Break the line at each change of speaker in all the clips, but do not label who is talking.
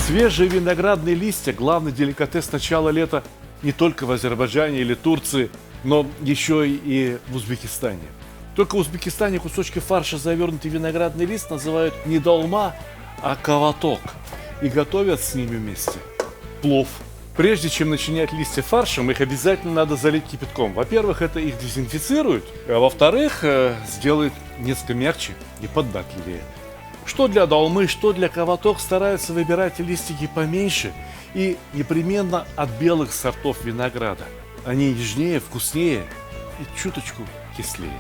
Свежие виноградные листья – главный деликатес начала лета не только в Азербайджане или Турции, но еще и в Узбекистане. Только в Узбекистане кусочки фарша, завернутый в виноградный лист, называют не долма, а каваток. И готовят с ними вместе плов. Прежде чем начинять листья фаршем, их обязательно надо залить кипятком. Во-первых, это их дезинфицирует, а во-вторых, сделает несколько мягче и податливее. Что для долмы, что для каваток стараются выбирать листики поменьше и непременно от белых сортов винограда. Они нежнее, вкуснее и чуточку кислее.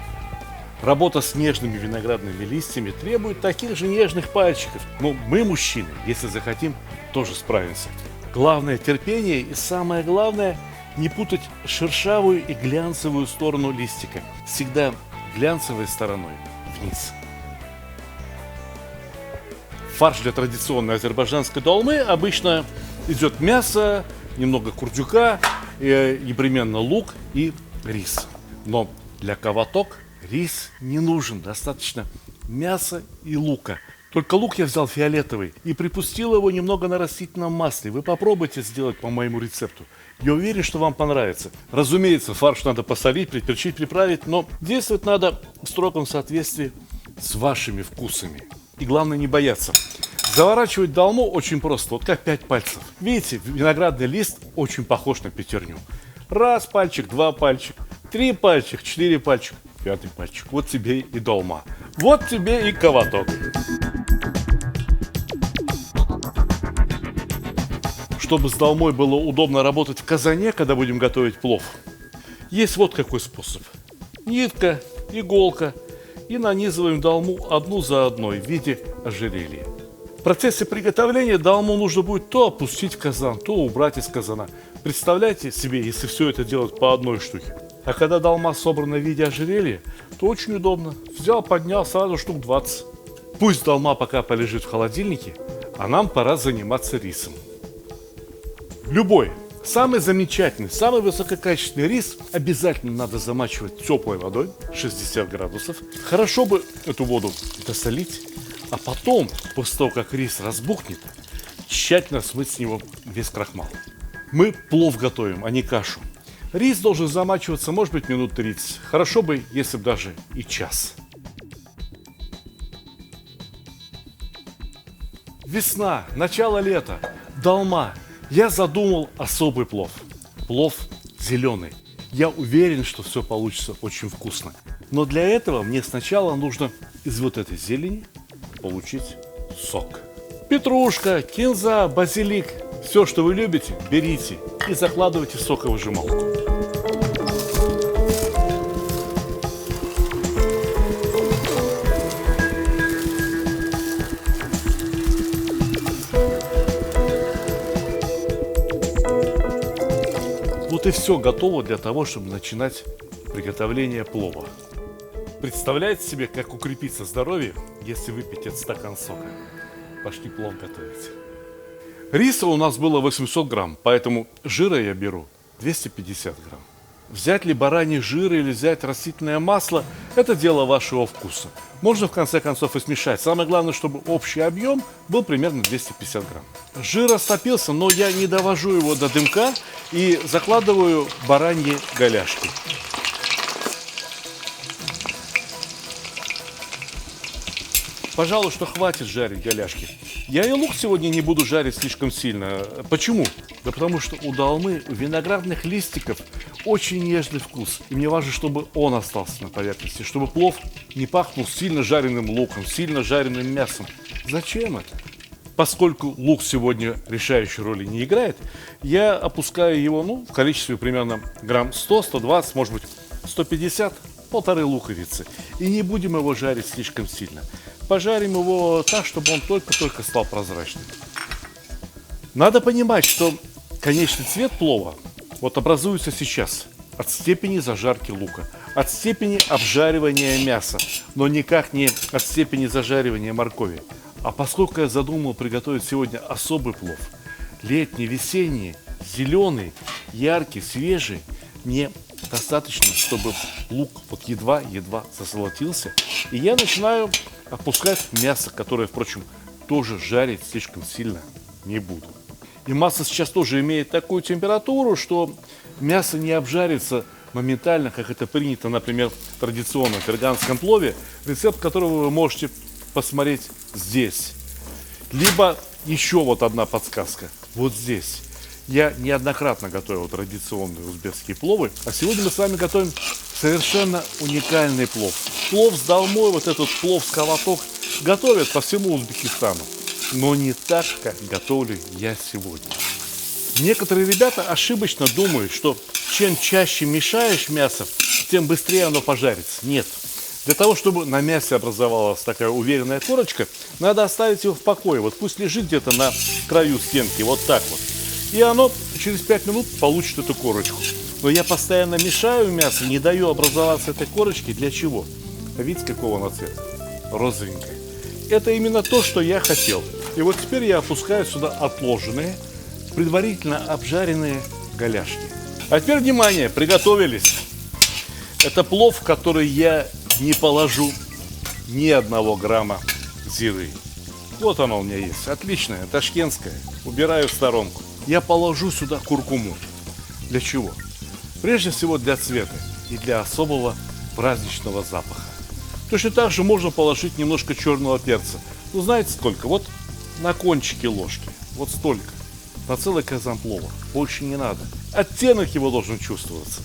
Работа с нежными виноградными листьями требует таких же нежных пальчиков. Но мы, мужчины, если захотим, тоже справимся. Главное терпение и самое главное не путать шершавую и глянцевую сторону листика. Всегда глянцевой стороной вниз. Фарш для традиционной азербайджанской долмы обычно идет мясо, немного курдюка, непременно лук и рис. Но для каваток рис не нужен, достаточно мяса и лука. Только лук я взял фиолетовый и припустил его немного на растительном масле. Вы попробуйте сделать по моему рецепту. Я уверен, что вам понравится. Разумеется, фарш надо посолить, приперчить, приправить, но действовать надо в строгом соответствии с вашими вкусами. И главное не бояться. Заворачивать долму очень просто, вот как 5 пальцев. Видите, виноградный лист очень похож на пятерню. Раз пальчик, 2 пальчика, 3 пальчика, 4 пальчика, 5 пальчик. Вот тебе и долма. Вот тебе и каваток. Чтобы с долмой было удобно работать в казане, когда будем готовить плов, есть вот какой способ. Нитка, иголка. И нанизываем долму одну за одной в виде ожерелья. В процессе приготовления долму нужно будет то опустить в казан, то убрать из казана. Представляете себе, если все это делать по одной штуке. А когда долма собрана в виде ожерелья, то очень удобно. Взял, поднял сразу штук 20. Пусть долма пока полежит в холодильнике, а нам пора заниматься рисом. Любой, самый замечательный, самый высококачественный рис обязательно надо замачивать теплой водой, 60 градусов. Хорошо бы эту воду досолить, а потом, после того, как рис разбухнет, тщательно смыть с него весь крахмал. Мы плов готовим, а не кашу. Рис должен замачиваться, может быть, минут 30. Хорошо бы, если бы даже и час. Весна, начало лета, долма. Я задумал особый плов. Плов зеленый. Я уверен, что все получится очень вкусно. Но для этого мне сначала нужно из вот этой зелени получить сок. Петрушка, кинза, базилик. Все, что вы любите, берите и закладывайте в соковыжималку. Вот и все готово для того, чтобы начинать приготовление плова. Представляете себе, как укрепится здоровье, если выпить этот стакан сока? Пошли плов готовить. Риса у нас было 800 грамм, поэтому жира я беру 250 грамм. Взять ли бараний жир или взять растительное масло – это дело вашего вкуса. Можно в конце концов и смешать. Самое главное, чтобы общий объем был примерно 250 грамм. Жир растопился, но я не довожу его до дымка и закладываю бараньи голяшки. Пожалуй, что хватит жарить голяшки. Я и лук сегодня не буду жарить слишком сильно. Почему? Да потому что у долмы, у виноградных листиков очень нежный вкус. И мне важно, чтобы он остался на поверхности, чтобы плов не пахнул сильно жареным луком, сильно жареным мясом. Зачем это? Поскольку лук сегодня решающей роли не играет, я опускаю его в количестве примерно грамм 100, 120, может быть 150, полторы луковицы. И не будем его жарить слишком сильно. Пожарим его так, чтобы он только-только стал прозрачным. Надо понимать, что конечный цвет плова образуется сейчас от степени зажарки лука, от степени обжаривания мяса, но никак не от степени зажаривания моркови. А поскольку я задумал приготовить сегодня особый плов, летний, весенний, зеленый, яркий, свежий, мне достаточно, чтобы лук едва-едва засолотился, и я начинаю опускать мясо, которое, впрочем, тоже жарить слишком сильно не буду. И масло сейчас тоже имеет такую температуру, что мясо не обжарится моментально, как это принято, например, в традиционном ферганском плове, рецепт которого вы можете посмотреть здесь. Либо еще вот одна подсказка, вот здесь. Я неоднократно готовил традиционные узбекские пловы, а сегодня мы с вами готовим совершенно уникальный плов. Плов с долмой, вот этот плов с каваток готовят по всему Узбекистану, но не так, как готовлю я сегодня. Некоторые ребята ошибочно думают, что чем чаще мешаешь мясо, тем быстрее оно пожарится. Нет. Для того, чтобы на мясе образовалась такая уверенная корочка, надо оставить его в покое. Вот пусть лежит где-то на краю стенки, вот так вот. И оно через 5 минут получит эту корочку. Но я постоянно мешаю мясо, не даю образоваться этой корочке. Для чего? Видите, какого она цвета? Розовенькая. Это именно то, что я хотел. И вот теперь я опускаю сюда отложенные, предварительно обжаренные голяшки. А теперь, внимание, приготовились. Это плов, в который я не положу ни 1 грамма зиры. Вот она у меня есть. Отличная, ташкентская. Убираю в сторонку. Я положу сюда куркуму. Для чего? Прежде всего для цвета и для особого праздничного запаха. Точно так же можно положить немножко черного перца. Ну, знаете сколько? Вот на кончике ложки. Вот столько. На целый казан плова. Больше не надо. Оттенок его должен чувствоваться.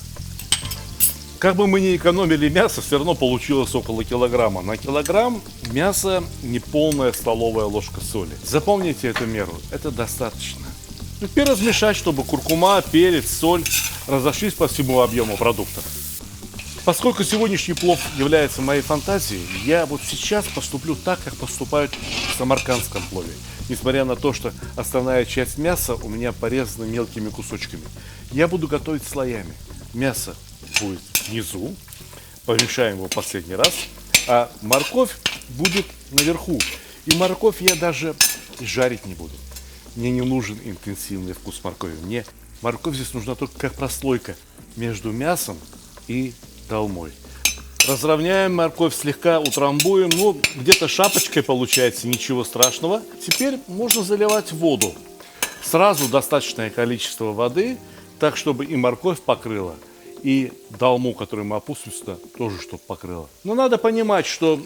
Как бы мы ни экономили мясо, все равно получилось около килограмма. На килограмм мяса не полная столовая ложка соли. Запомните эту меру. Это достаточно. Теперь размешать, чтобы куркума, перец, соль разошлись по всему объему продуктов. Поскольку сегодняшний плов является моей фантазией, я вот сейчас поступлю так, как поступают в самаркандском плове. Несмотря на то, что основная часть мяса у меня порезана мелкими кусочками. Я буду готовить слоями. Мясо будет внизу, помешаем его последний раз, а морковь будет наверху. И морковь я даже жарить не буду. Мне не нужен интенсивный вкус моркови. Мне морковь здесь нужна только как прослойка между мясом и долмой. Разровняем морковь, слегка утрамбуем. Ну, где-то шапочкой получается, ничего страшного. Теперь можно заливать воду. Сразу достаточное количество воды, так, чтобы и морковь покрыла, и долму, которую мы опустим сюда, тоже чтобы покрыла. Но надо понимать, что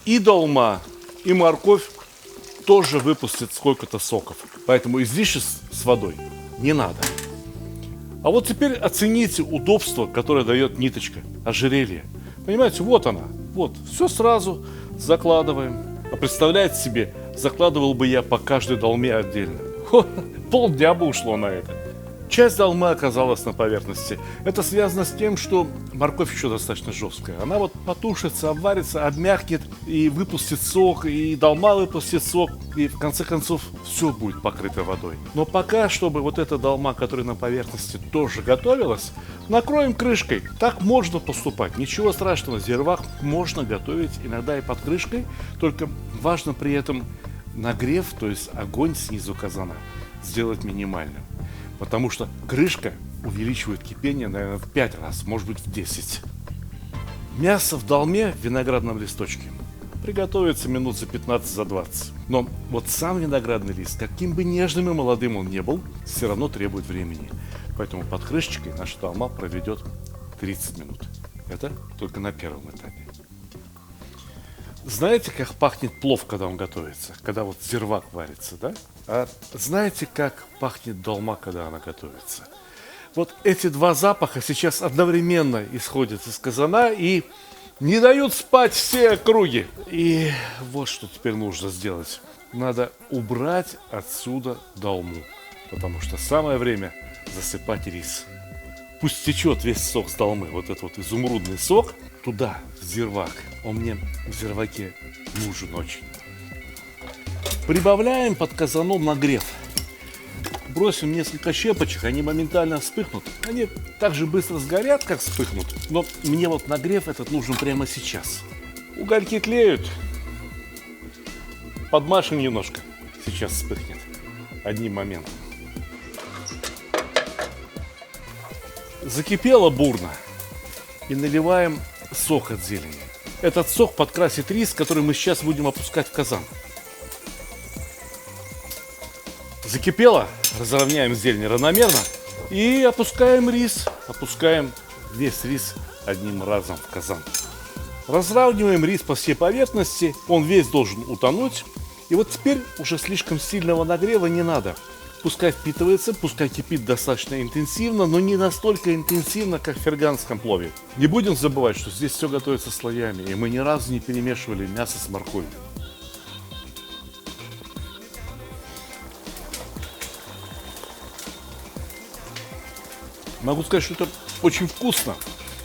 и долма, и морковь тоже выпустят сколько-то соков. Поэтому излишне с водой не надо. А вот теперь оцените удобство, которое дает ниточка, ожерелье. Понимаете, вот она. Вот, все сразу закладываем. А представляете себе, закладывал бы я по каждой долме отдельно. Полдня бы ушло на это. Часть долмы оказалась на поверхности. Это связано с тем, что морковь еще достаточно жесткая. Она вот потушится, обварится, обмякнет и выпустит сок, и долма выпустит сок, и в конце концов все будет покрыто водой. Но пока, чтобы вот эта долма, которая на поверхности, тоже готовилась, накроем крышкой. Так можно поступать. Ничего страшного, зирвах можно готовить иногда и под крышкой, только важно при этом нагрев, то есть огонь снизу казана, сделать минимальным. Потому что крышка увеличивает кипение, наверное, в 5 раз, может быть, в 10. Мясо в долме в виноградном листочке приготовится минут за 15-20. Но вот сам виноградный лист, каким бы нежным и молодым он не был, все равно требует времени. Поэтому под крышечкой наша долма проведет 30 минут. Это только на первом этапе. Знаете, как пахнет плов, когда он готовится? Когда вот зирвак варится, да? А знаете, как пахнет долма, когда она готовится? Вот эти два запаха сейчас одновременно исходят из казана и не дают спать все округи. И вот что теперь нужно сделать. Надо убрать отсюда долму, потому что самое время засыпать рис. Пусть течет весь сок с долмы, вот этот вот изумрудный сок, туда, в зирвак. Он мне в зирваке нужен очень. Прибавляем под казаном нагрев. Бросим несколько щепочек, они моментально вспыхнут. Они так же быстро сгорят, как вспыхнут. Но мне вот нагрев этот нужен прямо сейчас. Угольки тлеют. Подмашем немножко. Сейчас вспыхнет. Одним моментом. Закипело бурно. И наливаем сок от зелени. Этот сок подкрасит рис, который мы сейчас будем опускать в казан. Закипело, разровняем зелень равномерно и опускаем рис. Опускаем весь рис одним разом в казан. Разравниваем рис по всей поверхности, он весь должен утонуть. И вот теперь уже слишком сильного нагрева не надо. Пускай впитывается, пускай кипит достаточно интенсивно, но не настолько интенсивно, как в ферганском плове. Не будем забывать, что здесь все готовится слоями, и мы ни разу не перемешивали мясо с морковью. Могу сказать, что это очень вкусно,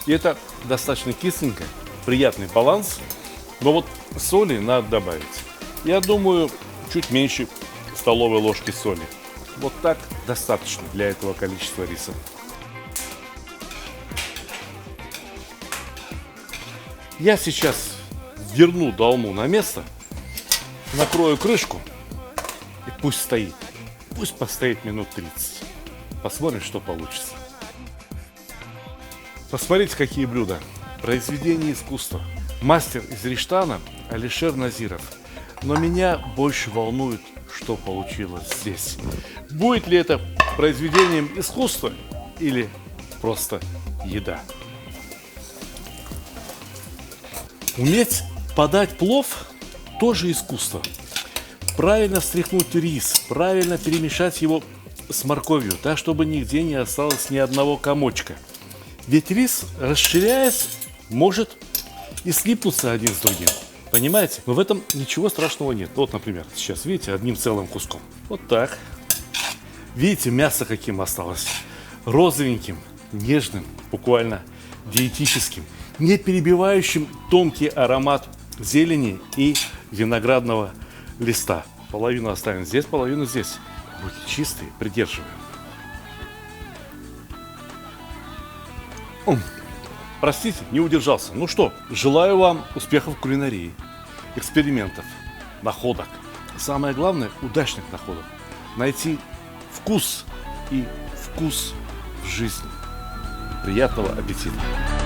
и это достаточно кисленько, приятный баланс, но вот соли надо добавить. Я думаю, чуть меньше столовой ложки соли. Вот так достаточно для этого количества риса. Я сейчас верну долму на место, накрою крышку и пусть стоит. Пусть постоит минут 30. Посмотрим, что получится. Посмотрите, какие блюда. Произведение искусства. Мастер из Риштана Алишер Назиров. Но меня больше волнует, что получилось здесь. Будет ли это произведением искусства или просто еда? Уметь подать плов тоже искусство. Правильно встряхнуть рис, правильно перемешать его с морковью, так, чтобы нигде не осталось ни одного комочка. Ведь рис, расширяясь, может и слипнуться один с другим. Понимаете? Но в этом ничего страшного нет. Вот, например, сейчас, видите, одним целым куском. Вот так. Видите, мясо каким осталось? Розовеньким, нежным, буквально диетическим, не перебивающим тонкий аромат зелени и виноградного листа. Половину оставим здесь, половину здесь. Руки чистые, придерживаем. Простите, не удержался. Ну что, желаю вам успехов в кулинарии, экспериментов, находок. Самое главное, удачных находок. Найти вкус и вкус в жизни. Приятного аппетита!